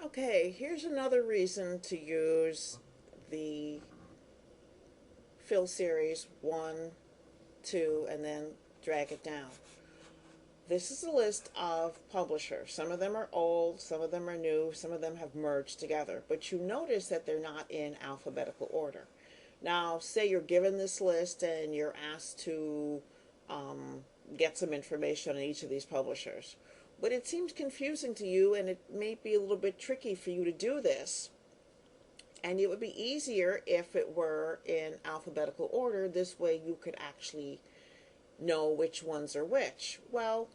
Okay, here's another reason to use the fill series 1, 2, and then drag it down. This is a list of publishers. Some of them are old, some of them are new, some of them have merged together. But you notice that they're not in alphabetical order. Now, say you're given this list and you're asked to get some information on each of these publishers. But it seems confusing to you, and it may be a little bit tricky for you to do this. And it would be easier if it were in alphabetical order. This way you could actually know which ones are which. Well,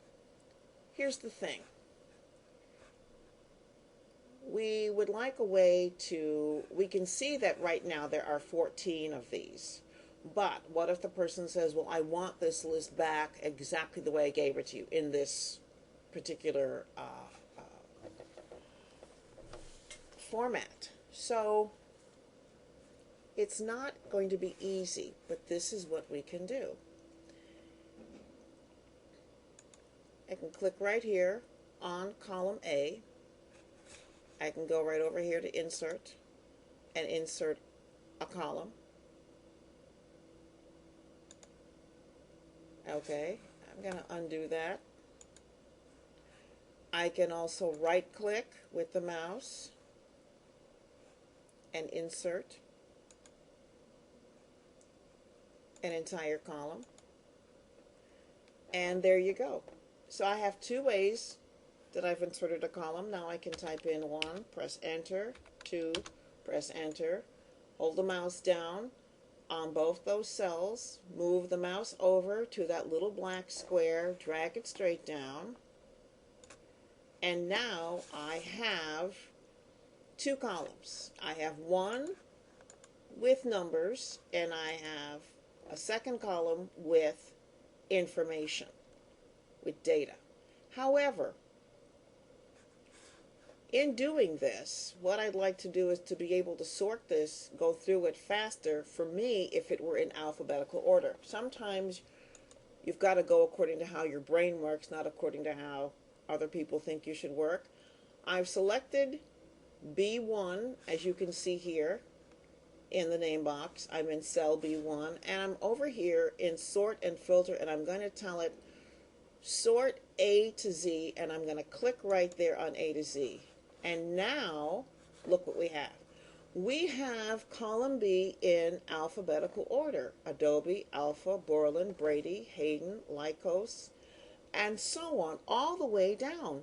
here's the thing. We would like a way to, we can see that right now there are 14 of these. But what if the person says, well, I want this list back exactly the way I gave it to you in this particular format? So it's not going to be easy, but this is what we can do. I can click right here on column A. I can go right over here to insert and insert a column. Okay, I'm going to undo that. I can also right click with the mouse and insert an entire column. And there you go. So I have two ways that I've inserted a column. Now I can type in 1, press enter, 2, press enter, hold the mouse down on both those cells, move the mouse over to that little black square, drag it straight down, and now I have two columns. I have one with numbers, and I have a second column with information, with data. However, in doing this, what I'd like to do is to be able to sort this, go through it faster for me if it were in alphabetical order. Sometimes you've got to go according to how your brain works, not according to how other people think you should work. I've selected B1, as you can see here in the name box. I'm in cell B1, and I'm over here in sort and filter, and I'm going to tell it sort A to Z, and I'm going to click right there on A to Z. And now, look what we have. We have column B in alphabetical order. Adobe, Alpha, Borland, Brady, Hayden, Lycos, and so on, all the way down.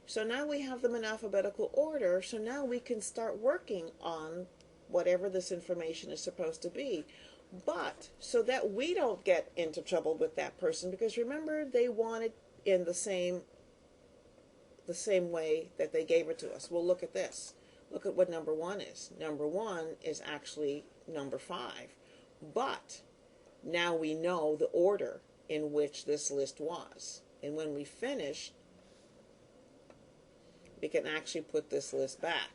So now we have them in alphabetical order, so now we can start working on whatever this information is supposed to be. But so that we don't get into trouble with that person, because remember, they want it in the same way that they gave it to us. Well, look at this. Look at what number 1 is. Number 1 is actually number 5. But now we know the order in which this list was. And when we finish, we can actually put this list back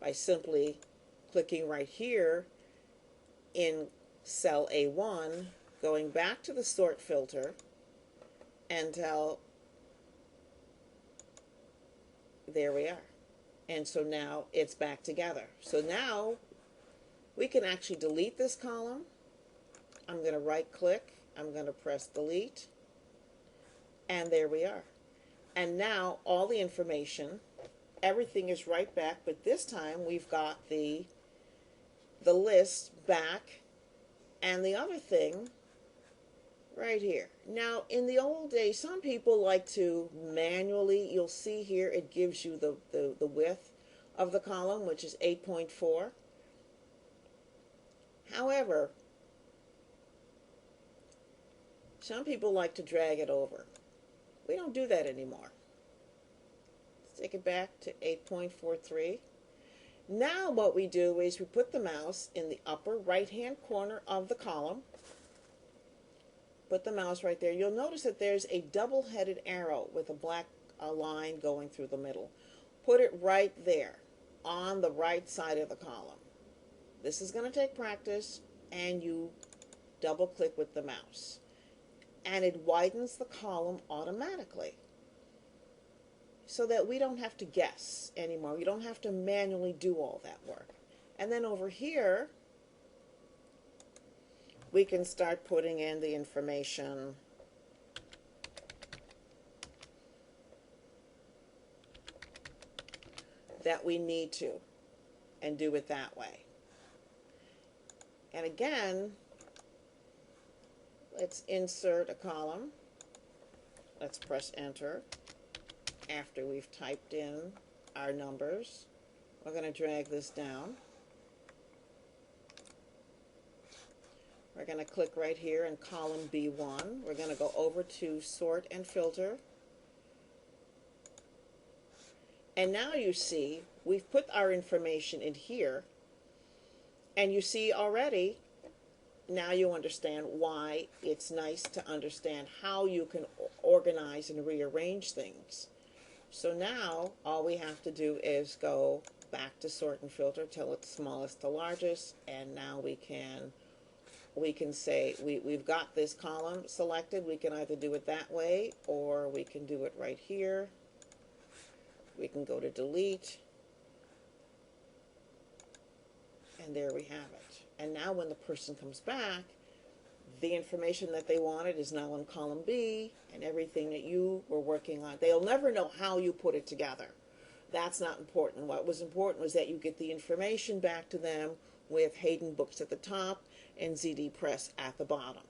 by simply clicking right here in cell A1, going back to the sort filter, and there we are. And so now it's back together. So now we can actually delete this column. I'm going to right click, I'm going to press delete, and there we are. And now all the information, everything is right back, but this time we've got the list back, and the other thing right here. Now, in the old days, some people like to manually, you'll see here, it gives you the width of the column, which is 8.4. However, some people like to drag it over. We don't do that anymore. Let's take it back to 8.43. Now what we do is we put the mouse in the upper right-hand corner of the column. Put the mouse right there. You'll notice that there's a double-headed arrow with a black line going through the middle. Put it right there on the right side of the column. This is going to take practice, and you double-click with the mouse. And it widens the column automatically. so that we don't have to guess anymore. We don't have to manually do all that work. And then over here, we can start putting in the information that we need to, and do it that way. And again, let's insert a column. Let's press enter. After we've typed in our numbers, we're going to drag this down. We're going to click right here in column B1. We're going to go over to sort and filter. And now you see we've put our information in here, and you see already, now you understand why it's nice to understand how you can organize and rearrange things. So now all we have to do is go back to sort and filter till it's smallest to largest, and now we can say we've got this column selected. We can either do it that way, or we can do it right here. We can go to delete, and there we have it. And now when the person comes back, the information that they wanted is now in column B, and everything that you were working on. They'll never know how you put it together. That's not important. What was important was that you get the information back to them with Hayden Books at the top and ZD Press at the bottom.